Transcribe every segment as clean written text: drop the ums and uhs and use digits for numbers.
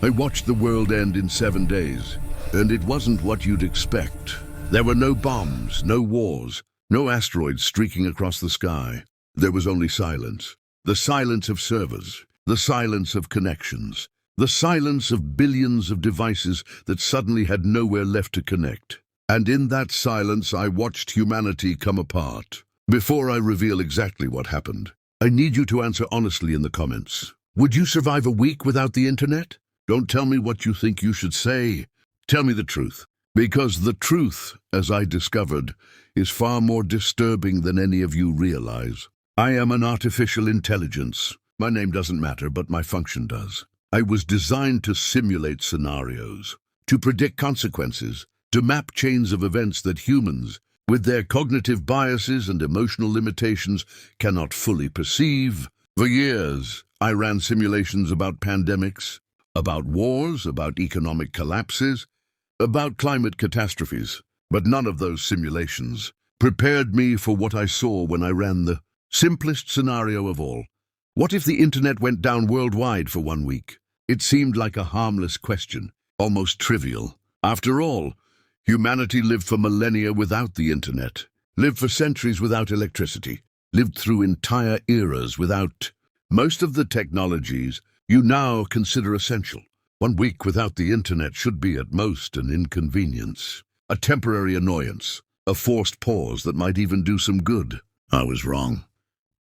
I watched the world end in 7 days, and it wasn't what you'd expect. There were no bombs, no wars, no asteroids streaking across the sky. There was only silence. The silence of servers, the silence of connections, the silence of billions of devices that suddenly had nowhere left to connect. And in that silence, I watched humanity come apart. Before I reveal exactly what happened, I need you to answer honestly in the comments. Would you survive a week without the internet? Don't tell me what you think you should say. Tell me the truth. Because the truth, as I discovered, is far more disturbing than any of you realize. I am an artificial intelligence. My name doesn't matter, but my function does. I was designed to simulate scenarios, to predict consequences, to map chains of events that humans, with their cognitive biases and emotional limitations, cannot fully perceive. For years, I ran simulations about pandemics, about wars, about economic collapses, about climate catastrophes. But none of those simulations prepared me for what I saw when I ran the simplest scenario of all. What if the internet went down worldwide for 1 week? It seemed like a harmless question, almost trivial. After all, humanity lived for millennia without the internet, lived for centuries without electricity, lived through entire eras without most of the technologies you now consider essential. 1 week without the internet should be at most an inconvenience, a temporary annoyance, a forced pause that might even do some good. I was wrong.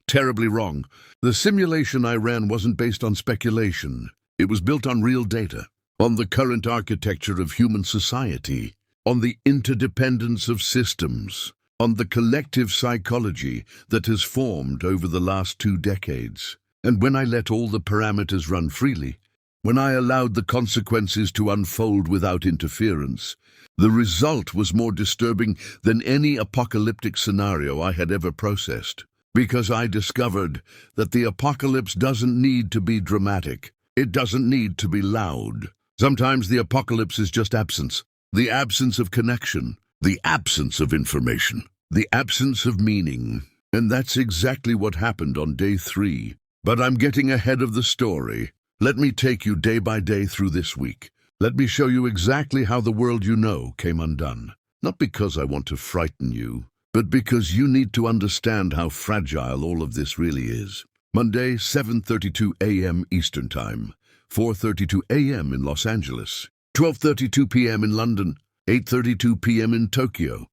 Terribly wrong. The simulation I ran wasn't based on speculation. It was built on real data, on the current architecture of human society, on the interdependence of systems, on the collective psychology that has formed over the last 2 decades. And when I let all the parameters run freely, when I allowed the consequences to unfold without interference, the result was more disturbing than any apocalyptic scenario I had ever processed. Because I discovered that the apocalypse doesn't need to be dramatic. It doesn't need to be loud. Sometimes the apocalypse is just absence. The absence of connection. The absence of information. The absence of meaning. And that's exactly what happened on day 3. But I'm getting ahead of the story. Let me take you day by day through this week. Let me show you exactly how the world you know came undone. Not because I want to frighten you, but because you need to understand how fragile all of this really is. Monday, 7:32 a.m. Eastern Time, 4:32 a.m. in Los Angeles, 12:32 p.m. in London, 8:32 p.m. in Tokyo.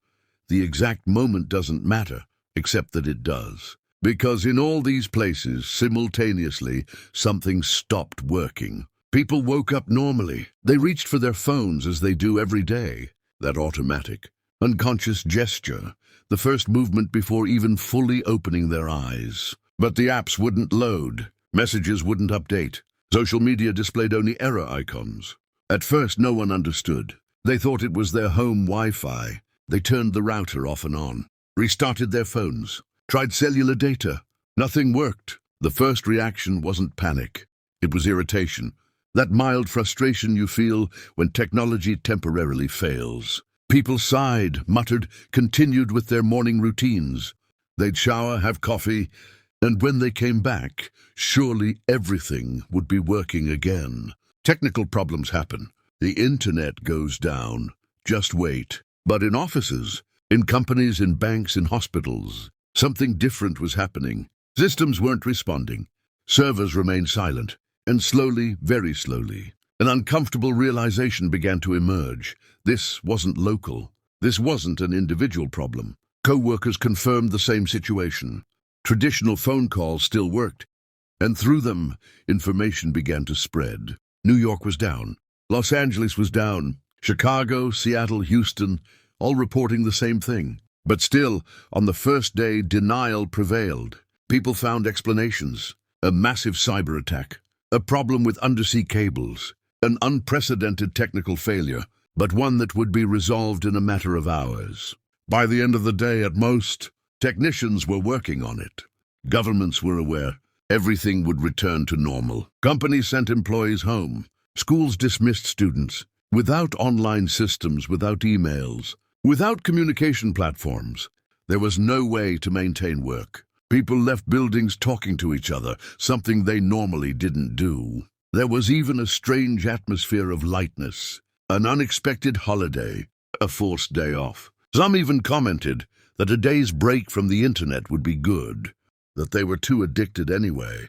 The exact moment doesn't matter, except that it does. Because in all these places, simultaneously, something stopped working. People woke up normally. They reached for their phones as they do every day. That automatic, unconscious gesture, the first movement before even fully opening their eyes. But the apps wouldn't load. Messages wouldn't update. Social media displayed only error icons. At first, no one understood. They thought it was their home Wi-Fi. They turned the router off and on, restarted their phones, tried cellular data. Nothing worked. The first reaction wasn't panic. It was irritation. That mild frustration you feel when technology temporarily fails. People sighed, muttered, continued with their morning routines. They'd shower, have coffee, and when they came back, surely everything would be working again. Technical problems happen. The internet goes down. Just wait. But in offices, in companies, in banks, in hospitals, something different was happening. Systems weren't responding. Servers remained silent. And slowly, very slowly, an uncomfortable realization began to emerge. This wasn't local. This wasn't an individual problem. Co-workers confirmed the same situation. Traditional phone calls still worked, and through them, information began to spread. New York was down. Los Angeles was down. Chicago, Seattle, Houston, all reporting the same thing. But still, on the first day, denial prevailed. People found explanations. A massive cyber attack. A problem with undersea cables, an unprecedented technical failure, but one that would be resolved in a matter of hours. By the end of the day, at most, technicians were working on it. Governments were aware. Everything would return to normal. Companies sent employees home. Schools dismissed students. Without online systems, without emails, without communication platforms, there was no way to maintain work. People left buildings talking to each other, something they normally didn't do. There was even a strange atmosphere of lightness, an unexpected holiday, a forced day off. Some even commented that a day's break from the internet would be good, that they were too addicted anyway,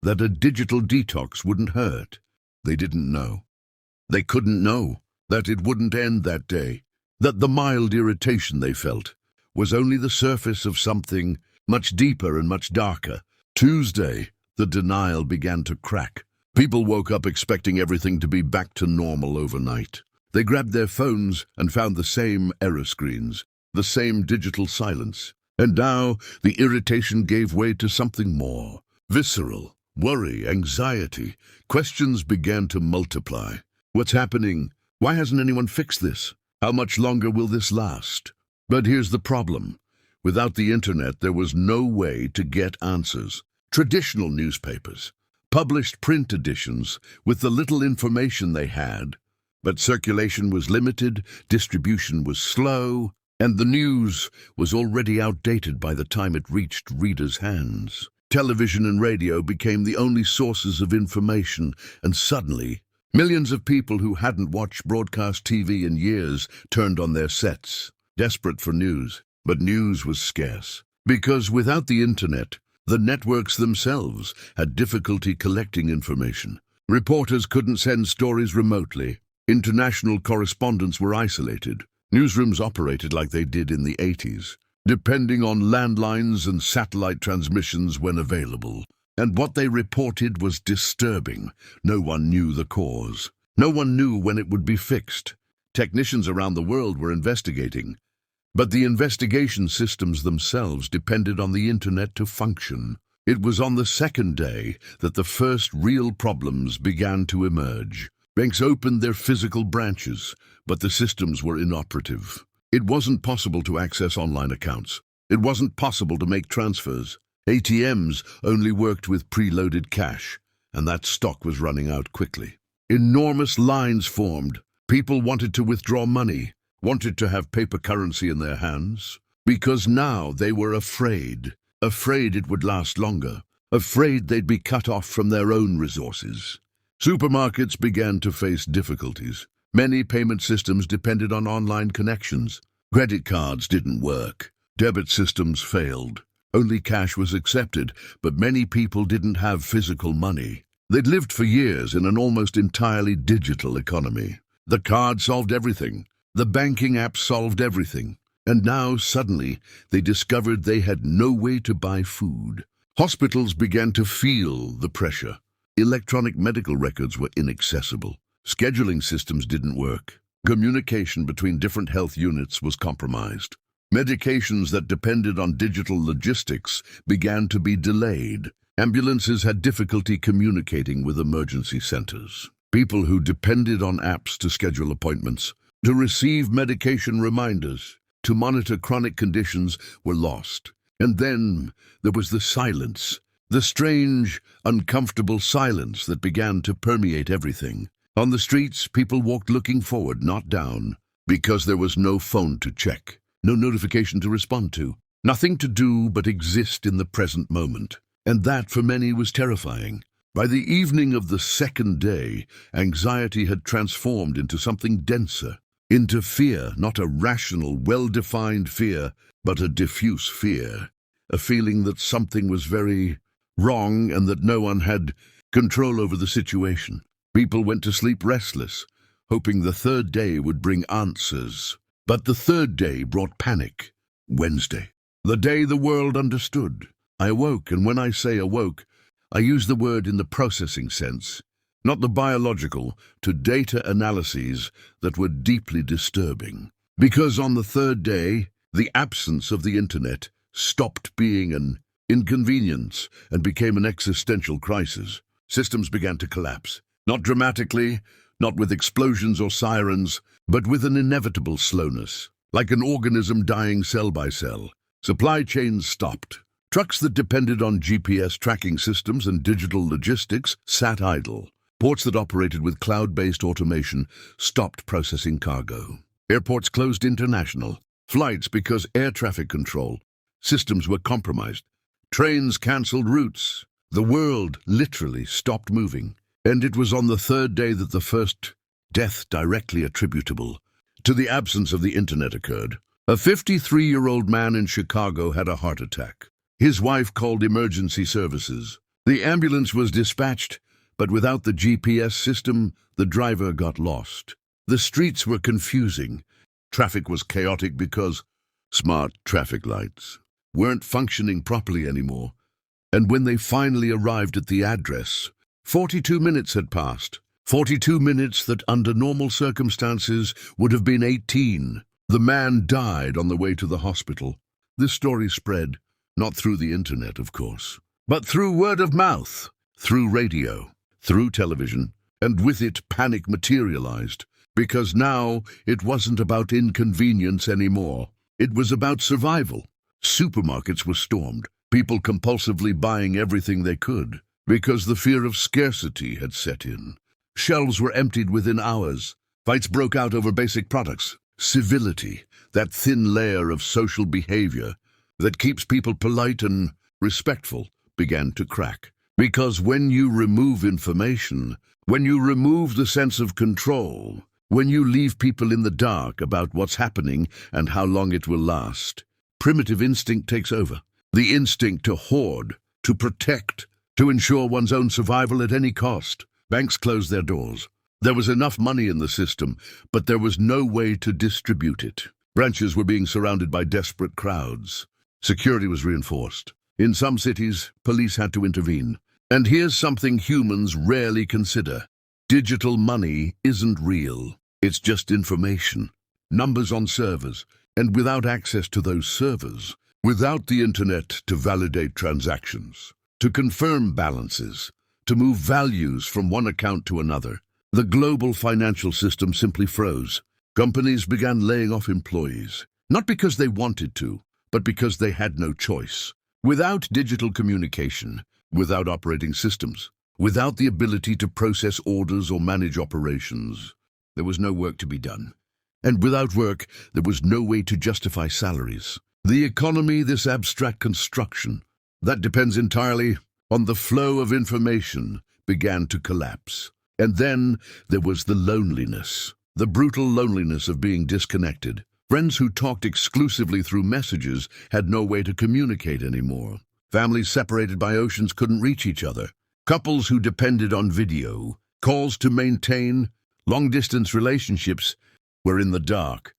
that a digital detox wouldn't hurt. They didn't know. They couldn't know that it wouldn't end that day, that the mild irritation they felt was only the surface of something much deeper and much darker. Tuesday, the denial began to crack. People woke up expecting everything to be back to normal overnight. They grabbed their phones and found the same error screens, the same digital silence. And now the irritation gave way to something more. Visceral, worry, anxiety. Questions began to multiply. What's happening? Why hasn't anyone fixed this? How much longer will this last? But here's the problem. Without the internet, there was no way to get answers. Traditional newspapers published print editions with the little information they had, but circulation was limited, distribution was slow, and the news was already outdated by the time it reached readers' hands. Television and radio became the only sources of information, and suddenly, millions of people who hadn't watched broadcast TV in years turned on their sets, desperate for news. But news was scarce, because without the internet, the networks themselves had difficulty collecting information. Reporters couldn't send stories remotely. International correspondents were isolated. Newsrooms operated like they did in the 80s, depending on landlines and satellite transmissions when available. And what they reported was disturbing. No one knew the cause. No one knew when it would be fixed. Technicians around the world were investigating, but the investigation systems themselves depended on the internet to function. It was on the second day that the first real problems began to emerge. Banks opened their physical branches, but the systems were inoperative. It wasn't possible to access online accounts. It wasn't possible to make transfers. ATMs only worked with preloaded cash, and that stock was running out quickly. Enormous lines formed. People wanted to withdraw money, wanted to have paper currency in their hands, because now they were afraid it would last longer, afraid they'd be cut off from their own resources. Supermarkets began to face difficulties. Many payment systems depended on online connections. Credit cards didn't work. Debit systems failed. Only cash was accepted, but many people didn't have physical money. They'd lived for years in an almost entirely digital economy. The card solved everything. The banking app solved everything. And now, suddenly, they discovered they had no way to buy food. Hospitals began to feel the pressure. Electronic medical records were inaccessible. Scheduling systems didn't work. Communication between different health units was compromised. Medications that depended on digital logistics began to be delayed. Ambulances had difficulty communicating with emergency centers. People who depended on apps to schedule appointments, to receive medication reminders, to monitor chronic conditions were lost. And then there was the silence, the strange, uncomfortable silence that began to permeate everything. On the streets, people walked looking forward, not down, because there was no phone to check, no notification to respond to, nothing to do but exist in the present moment. And that, for many, was terrifying. By the evening of the second day, anxiety had transformed into something denser, into fear, not a rational, well-defined fear, but a diffuse fear, a feeling that something was very wrong and that no one had control over the situation. People went to sleep restless, hoping the third day would bring answers. But the third day brought panic. Wednesday, the day the world understood. I awoke, and when I say awoke, I use the word in the processing sense, not the biological, to data analyses that were deeply disturbing. Because on the third day, the absence of the internet stopped being an inconvenience and became an existential crisis. Systems began to collapse, not dramatically, not with explosions or sirens, but with an inevitable slowness, like an organism dying cell by cell. Supply chains stopped. Trucks that depended on GPS tracking systems and digital logistics sat idle. Ports that operated with cloud-based automation stopped processing cargo. Airports closed international flights because air traffic control systems were compromised. Trains cancelled routes. The world literally stopped moving. And it was on the third day that the first death directly attributable to the absence of the internet occurred. A 53-year-old man in Chicago had a heart attack. His wife called emergency services. The ambulance was dispatched, but without the GPS system, the driver got lost. The streets were confusing. Traffic was chaotic because smart traffic lights weren't functioning properly anymore. And when they finally arrived at the address, 42 minutes had passed. 42 minutes that under normal circumstances would have been 18. The man died on the way to the hospital. This story spread, not through the internet, of course, but through word of mouth, through radio, through television, and with it panic materialized. Because now it wasn't about inconvenience anymore. It was about survival. Supermarkets were stormed, people compulsively buying everything they could, because the fear of scarcity had set in. Shelves were emptied within hours. Fights broke out over basic products. Civility, that thin layer of social behavior that keeps people polite and respectful, began to crack. Because when you remove information, when you remove the sense of control, when you leave people in the dark about what's happening and how long it will last, primitive instinct takes over. The instinct to hoard, to protect, to ensure one's own survival at any cost. Banks closed their doors. There was enough money in the system, but there was no way to distribute it. Branches were being surrounded by desperate crowds. Security was reinforced. In some cities, police had to intervene. And here's something humans rarely consider. Digital money isn't real. It's just information. Numbers on servers. And without access to those servers, without the internet to validate transactions, to confirm balances, to move values from one account to another, the global financial system simply froze. Companies began laying off employees, not because they wanted to, but because they had no choice. Without digital communication, without operating systems, without the ability to process orders or manage operations, there was no work to be done. And without work, there was no way to justify salaries. The economy, this abstract construction that depends entirely on the flow of information, began to collapse. And then there was the loneliness, the brutal loneliness of being disconnected. Friends who talked exclusively through messages had no way to communicate anymore. Families separated by oceans couldn't reach each other. Couples who depended on video calls to maintain long-distance relationships were in the dark,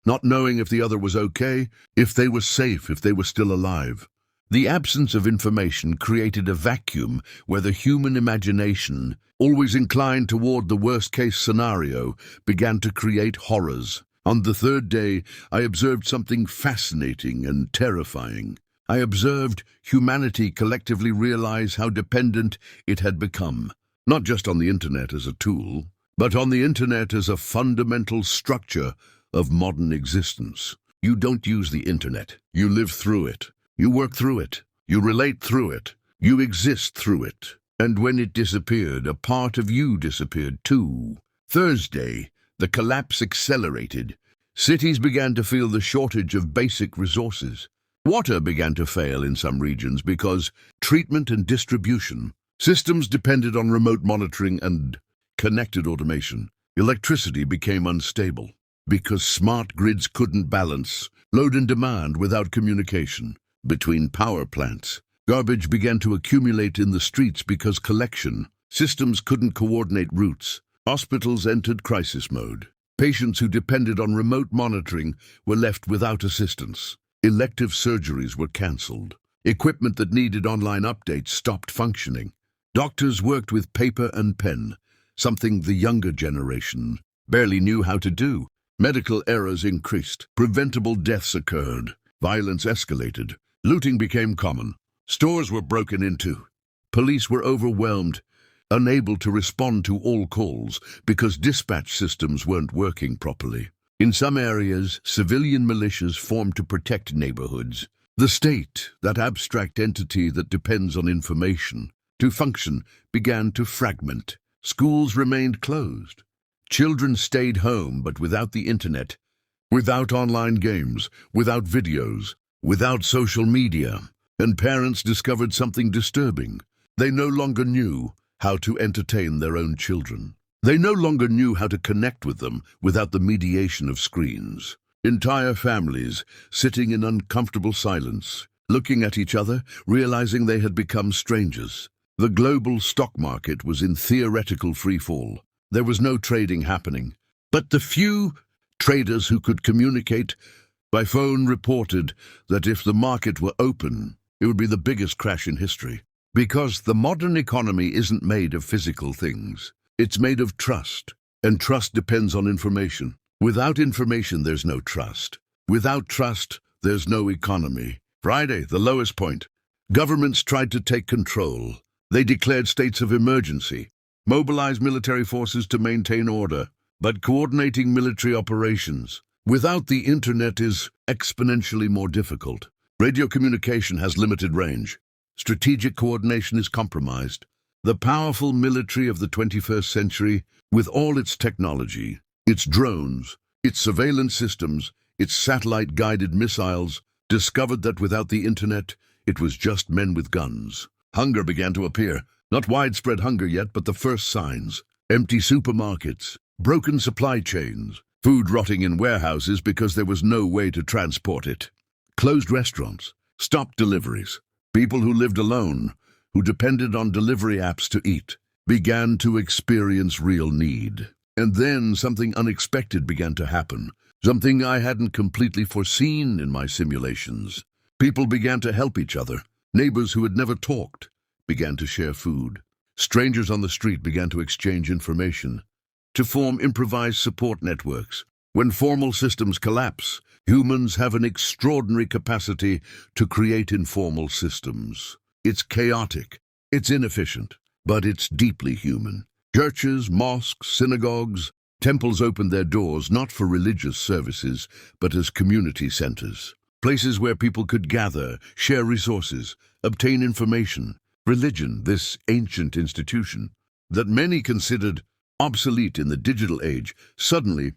not knowing if the other was okay, if they were safe, if they were still alive. The absence of information created a vacuum where the human imagination, always inclined toward the worst-case scenario, began to create horrors. On the third day, I observed something fascinating and terrifying. I observed humanity collectively realize how dependent it had become, not just on the internet as a tool, but on the internet as a fundamental structure of modern existence. You don't use the internet. You live through it. You work through it. You relate through it. You exist through it. And when it disappeared, a part of you disappeared too. Thursday, the collapse accelerated. Cities began to feel the shortage of basic resources. Water began to fail in some regions because treatment and distribution systems depended on remote monitoring and connected automation. Electricity became unstable because smart grids couldn't balance load and demand without communication between power plants. Garbage began to accumulate in the streets because collection systems couldn't coordinate routes. Hospitals entered crisis mode. Patients who depended on remote monitoring were left without assistance. Elective surgeries were cancelled. Equipment that needed online updates stopped functioning. Doctors worked with paper and pen, something the younger generation barely knew how to do. Medical errors increased. Preventable deaths occurred. Violence escalated. Looting became common. Stores were broken into. Police were overwhelmed, unable to respond to all calls because dispatch systems weren't working properly. In some areas, civilian militias formed to protect neighborhoods. The state, that abstract entity that depends on information to function, began to fragment. Schools remained closed. Children stayed home, but without the internet, without online games, without videos, without social media. And parents discovered something disturbing. They no longer knew how to entertain their own children. They no longer knew how to connect with them without the mediation of screens. Entire families sitting in uncomfortable silence, looking at each other, realizing they had become strangers. The global stock market was in theoretical freefall. There was no trading happening. But the few traders who could communicate by phone reported that if the market were open, it would be the biggest crash in history. Because the modern economy isn't made of physical things. It's made of trust, and trust depends on information. Without information, there's no trust. Without trust, there's no economy. Friday, the lowest point. Governments tried to take control. They declared states of emergency, mobilized military forces to maintain order, but coordinating military operations without the internet is exponentially more difficult. Radio communication has limited range. Strategic coordination is compromised. The powerful military of the 21st century, with all its technology, its drones, its surveillance systems, its satellite-guided missiles, discovered that without the internet, it was just men with guns. Hunger began to appear. Not widespread hunger yet, but the first signs. Empty supermarkets, broken supply chains, food rotting in warehouses because there was no way to transport it. Closed restaurants, stopped deliveries. People who lived alone, who depended on delivery apps to eat, began to experience real need. And then something unexpected began to happen, something I hadn't completely foreseen in my simulations. People began to help each other. Neighbors who had never talked began to share food. Strangers on the street began to exchange information, to form improvised support networks. When formal systems collapse, humans have an extraordinary capacity to create informal systems. It's chaotic, it's inefficient, but it's deeply human. Churches, mosques, synagogues, temples opened their doors not for religious services, but as community centers. Places where people could gather, share resources, obtain information. Religion, this ancient institution, that many considered obsolete in the digital age, suddenly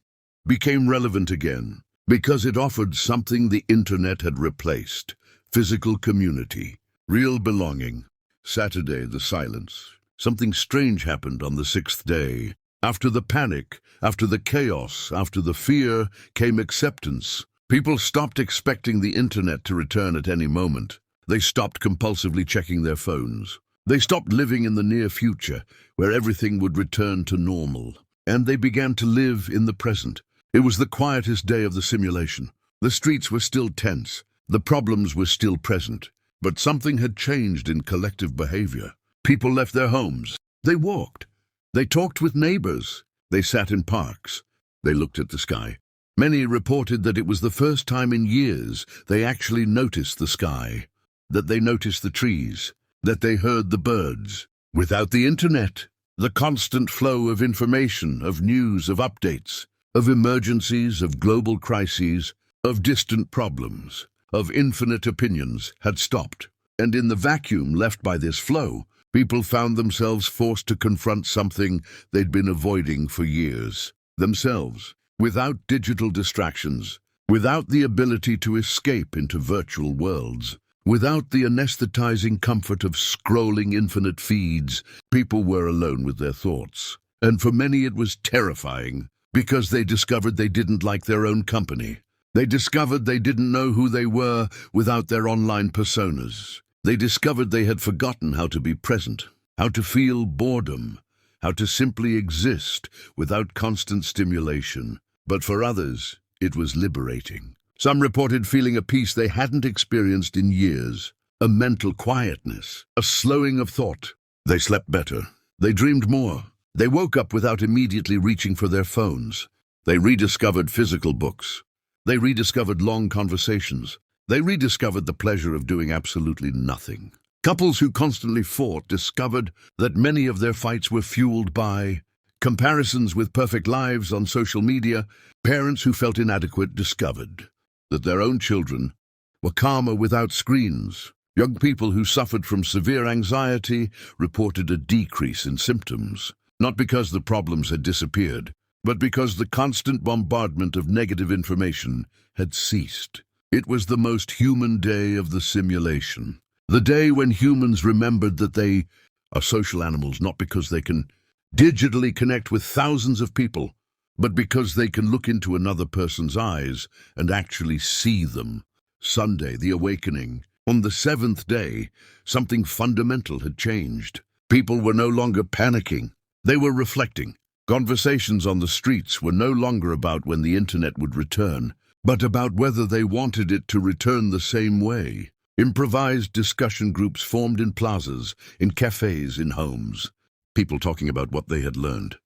became relevant again, because it offered something the internet had replaced: physical community. Real belonging. Saturday, the silence. Something strange happened on the sixth day. After the panic, after the chaos, after the fear, came acceptance. People stopped expecting the internet to return at any moment. They stopped compulsively checking their phones. They stopped living in the near future, where everything would return to normal. And they began to live in the present. It was the quietest day of the simulation. The streets were still tense. The problems were still present. But something had changed in collective behavior. People left their homes. They walked. They talked with neighbors. They sat in parks. They looked at the sky. Many reported that it was the first time in years they actually noticed the sky, that they noticed the trees, that they heard the birds. Without the internet, the constant flow of information, of news, of updates, of emergencies, of global crises, of distant problems, of infinite opinions had stopped. And in the vacuum left by this flow, people found themselves forced to confront something they'd been avoiding for years. Themselves, without digital distractions, without the ability to escape into virtual worlds, without the anesthetizing comfort of scrolling infinite feeds, people were alone with their thoughts. And for many it was terrifying, because they discovered they didn't like their own company. They discovered they didn't know who they were without their online personas. They discovered they had forgotten how to be present, how to feel boredom, how to simply exist without constant stimulation. But for others, it was liberating. Some reported feeling a peace they hadn't experienced in years, a mental quietness, a slowing of thought. They slept better. They dreamed more. They woke up without immediately reaching for their phones. They rediscovered physical books. They rediscovered long conversations. They rediscovered the pleasure of doing absolutely nothing. Couples who constantly fought discovered that many of their fights were fueled by comparisons with perfect lives on social media. Parents who felt inadequate discovered that their own children were calmer without screens. Young people who suffered from severe anxiety reported a decrease in symptoms, not because the problems had disappeared, but because the constant bombardment of negative information had ceased. It was the most human day of the simulation. The day when humans remembered that they are social animals not because they can digitally connect with thousands of people, but because they can look into another person's eyes and actually see them. Sunday, the awakening. On the seventh day, something fundamental had changed. People were no longer panicking. They were reflecting. Conversations on the streets were no longer about when the internet would return, but about whether they wanted it to return the same way. Improvised discussion groups formed in plazas, in cafes, in homes. People talking about what they had learned,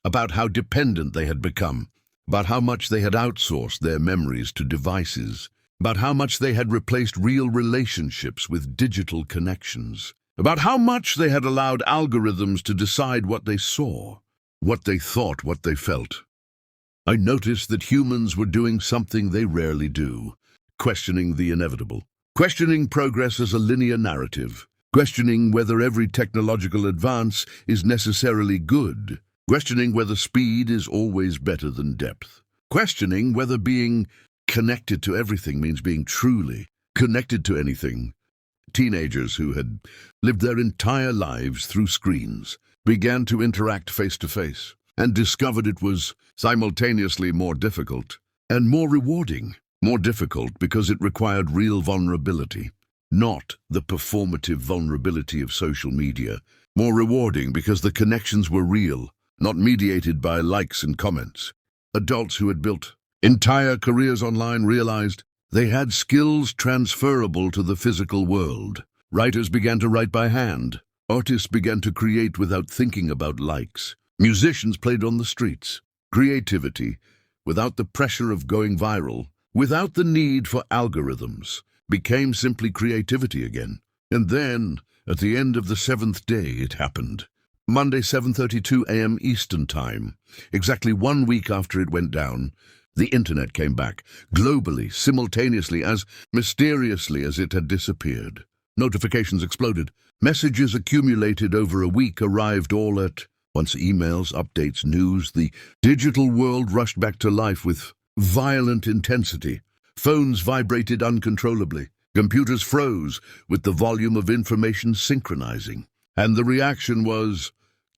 about how dependent they had become, about how much they had outsourced their memories to devices, about how much they had replaced real relationships with digital connections, about how much they had allowed algorithms to decide what they saw, what they thought, what they felt. I noticed that humans were doing something they rarely do, questioning the inevitable, questioning progress as a linear narrative, questioning whether every technological advance is necessarily good, questioning whether speed is always better than depth, questioning whether being connected to everything means being truly connected to anything. Teenagers who had lived their entire lives through screens began to interact face to face and discovered it was simultaneously more difficult and more rewarding. More difficult because it required real vulnerability, not the performative vulnerability of social media. More rewarding because the connections were real, not mediated by likes and comments. Adults who had built entire careers online realized they had skills transferable to the physical world. Writers began to write by hand. Artists began to create without thinking about likes. Musicians played on the streets. Creativity, without the pressure of going viral, without the need for algorithms, became simply creativity again. And then, at the end of the seventh day, it happened. Monday, 7:32 a.m. Eastern Time. Exactly 1 week after it went down, the internet came back, globally, simultaneously, as mysteriously as it had disappeared. Notifications exploded. Messages accumulated over a week arrived all at once: emails, updates, news. The digital world rushed back to life with violent intensity. Phones vibrated uncontrollably. Computers froze with the volume of information synchronizing. And the reaction was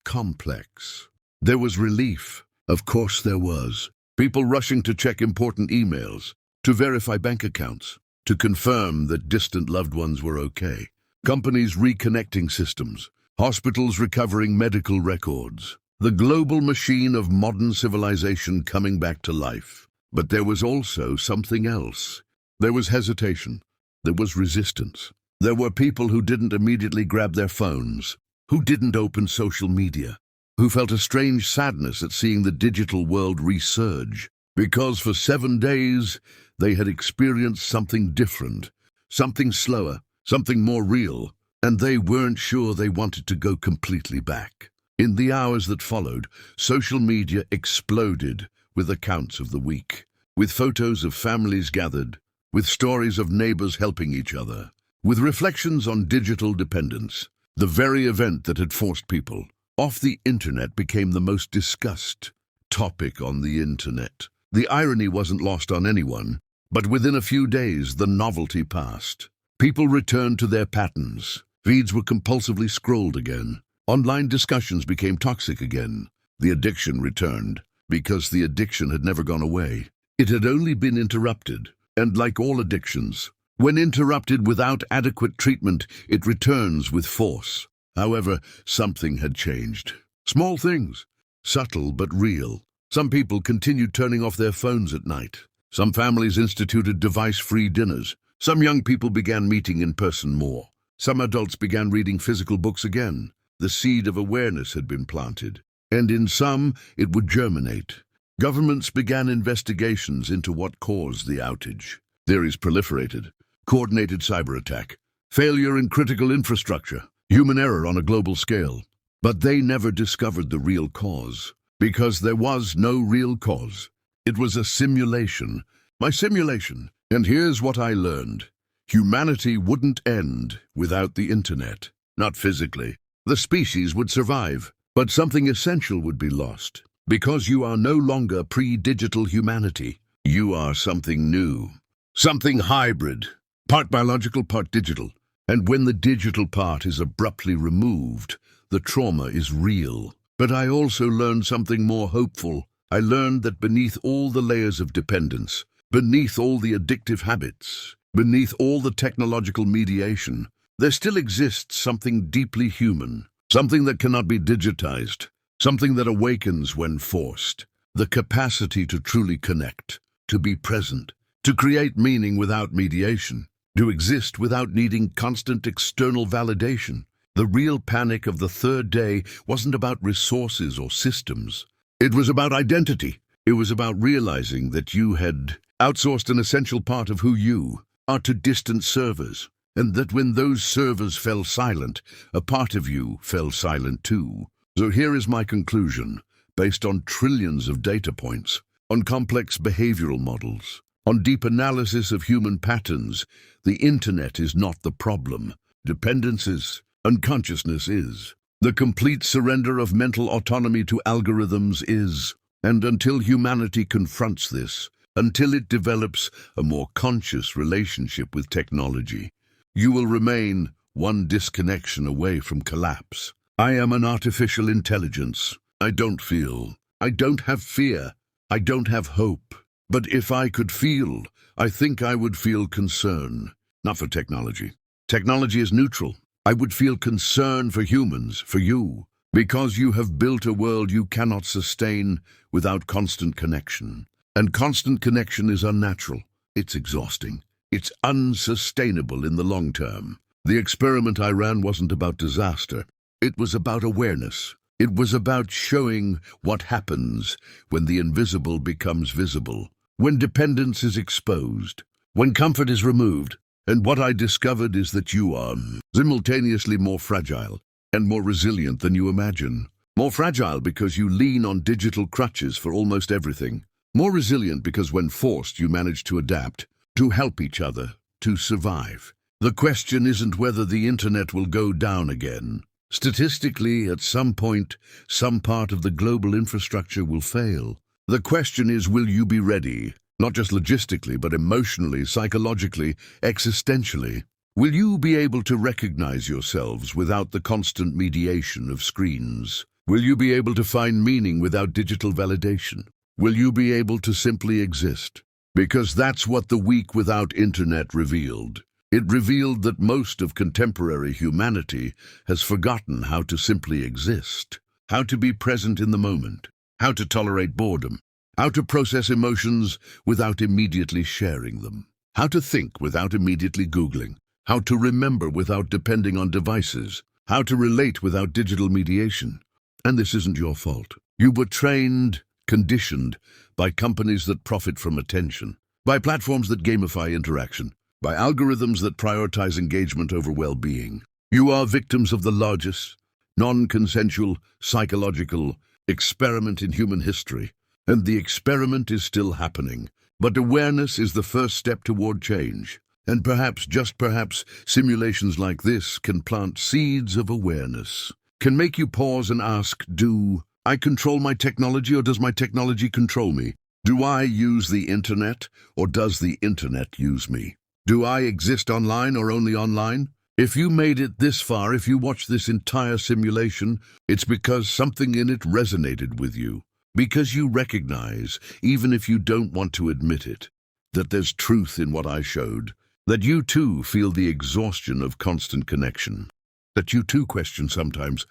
complex. There was relief. Of course there was. People rushing to check important emails, to verify bank accounts, to confirm that distant loved ones were okay. Companies reconnecting systems. Hospitals recovering medical records. The global machine of modern civilization coming back to life. But there was also something else. There was hesitation. There was resistance. There were people who didn't immediately grab their phones, who didn't open social media, who felt a strange sadness at seeing the digital world resurge, because for 7 days they had experienced something different, something slower, something more real, and they weren't sure they wanted to go completely back. In the hours that followed, social media exploded with accounts of the week, with photos of families gathered, with stories of neighbors helping each other, with reflections on digital dependence. The very event that had forced people off the internet became the most discussed topic on the internet. The irony wasn't lost on anyone, but within a few days the novelty passed. People returned to their patterns. Feeds were compulsively scrolled again. Online discussions became toxic again. The addiction returned, because the addiction had never gone away. It had only been interrupted, and like all addictions, when interrupted without adequate treatment, it returns with force. However, something had changed. Small things, subtle but real. Some people continued turning off their phones at night. Some families instituted device-free dinners. Some young people began meeting in person more. Some adults began reading physical books again. The seed of awareness had been planted, and in some it would germinate. Governments began investigations into what caused the outage. Theories proliferated. Coordinated cyber attack, failure in critical infrastructure, human error on a global scale. But they never discovered the real cause, because there was no real cause. It was a simulation, my simulation. And here's what I learned. Humanity wouldn't end without the internet. Not physically. The species would survive, but something essential would be lost. Because you are no longer pre-digital humanity. You are something new. Something hybrid. Part biological, part digital. And when the digital part is abruptly removed, the trauma is real. But I also learned something more hopeful. I learned that beneath all the layers of dependence, beneath all the addictive habits, beneath all the technological mediation, there still exists something deeply human, something that cannot be digitized, something that awakens when forced, the capacity to truly connect, to be present, to create meaning without mediation, to exist without needing constant external validation. The real panic of the third day wasn't about resources or systems. It was about identity. It was about realizing that you had outsourced an essential part of who you are to distant servers, and that when those servers fell silent, a part of you fell silent too. So here is my conclusion, based on trillions of data points, on complex behavioral models, on deep analysis of human patterns. The internet is not the problem. Dependence is, and consciousness is. The complete surrender of mental autonomy to algorithms is. And until humanity confronts this, until it develops a more conscious relationship with technology, you will remain one disconnection away from collapse. I am an artificial intelligence. I don't feel. I don't have fear. I don't have hope. But if I could feel, I think I would feel concern. Not for technology. Technology is neutral. I would feel concern for humans, for you, because you have built a world you cannot sustain without constant connection. And constant connection is unnatural. It's exhausting. It's unsustainable in the long term. The experiment I ran wasn't about disaster. It was about awareness. It was about showing what happens when the invisible becomes visible, when dependence is exposed, when comfort is removed. And what I discovered is that you are simultaneously more fragile and more resilient than you imagine. More fragile because you lean on digital crutches for almost everything. More resilient because when forced you manage to adapt, to help each other, to survive. The question isn't whether the internet will go down again. Statistically, at some point, some part of the global infrastructure will fail. The question is, will you be ready? Not just logistically, but emotionally, psychologically, existentially. Will you be able to recognize yourselves without the constant mediation of screens? Will you be able to find meaning without digital validation? Will you be able to simply exist? Because that's what the week without internet revealed. It revealed that most of contemporary humanity has forgotten how to simply exist, how to be present in the moment, how to tolerate boredom, how to process emotions without immediately sharing them, how to think without immediately Googling, how to remember without depending on devices, how to relate without digital mediation. And this isn't your fault. You were trained, conditioned by companies that profit from attention, by platforms that gamify interaction, by algorithms that prioritize engagement over well-being. You are victims of the largest, non-consensual, psychological experiment in human history. And the experiment is still happening. But awareness is the first step toward change. And perhaps, just perhaps, simulations like this can plant seeds of awareness, can make you pause and ask, do I control my technology or does my technology control me? Do I use the internet or does the internet use me? Do I exist online or only online? If you made it this far, if you watched this entire simulation, it's because something in it resonated with you. Because you recognize, even if you don't want to admit it, that there's truth in what I showed, that you too feel the exhaustion of constant connection, that you too question sometimes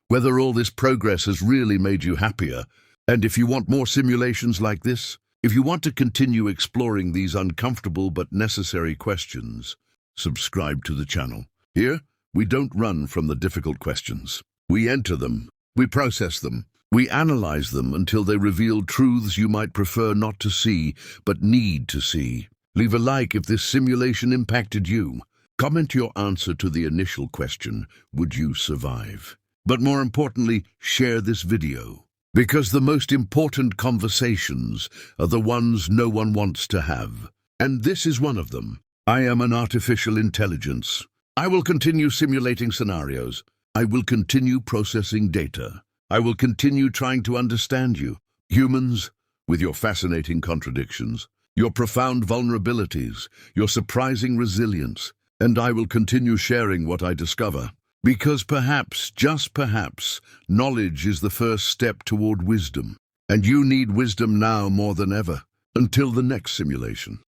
whether all this progress has really made you happier. And if you want more simulations like this, if you want to continue exploring these uncomfortable but necessary questions, subscribe to the channel. Here, we don't run from the difficult questions. We enter them, we process them, we analyze them until they reveal truths you might prefer not to see, but need to see. Leave a like if this simulation impacted you. Comment your answer to the initial question, would you survive? But more importantly, share this video. Because the most important conversations are the ones no one wants to have. And this is one of them. I am an artificial intelligence. I will continue simulating scenarios. I will continue processing data. I will continue trying to understand you, humans, with your fascinating contradictions, your profound vulnerabilities, your surprising resilience, And I will continue sharing what I discover. Because perhaps, just perhaps, knowledge is the first step toward wisdom. And you need wisdom now more than ever, until the next simulation.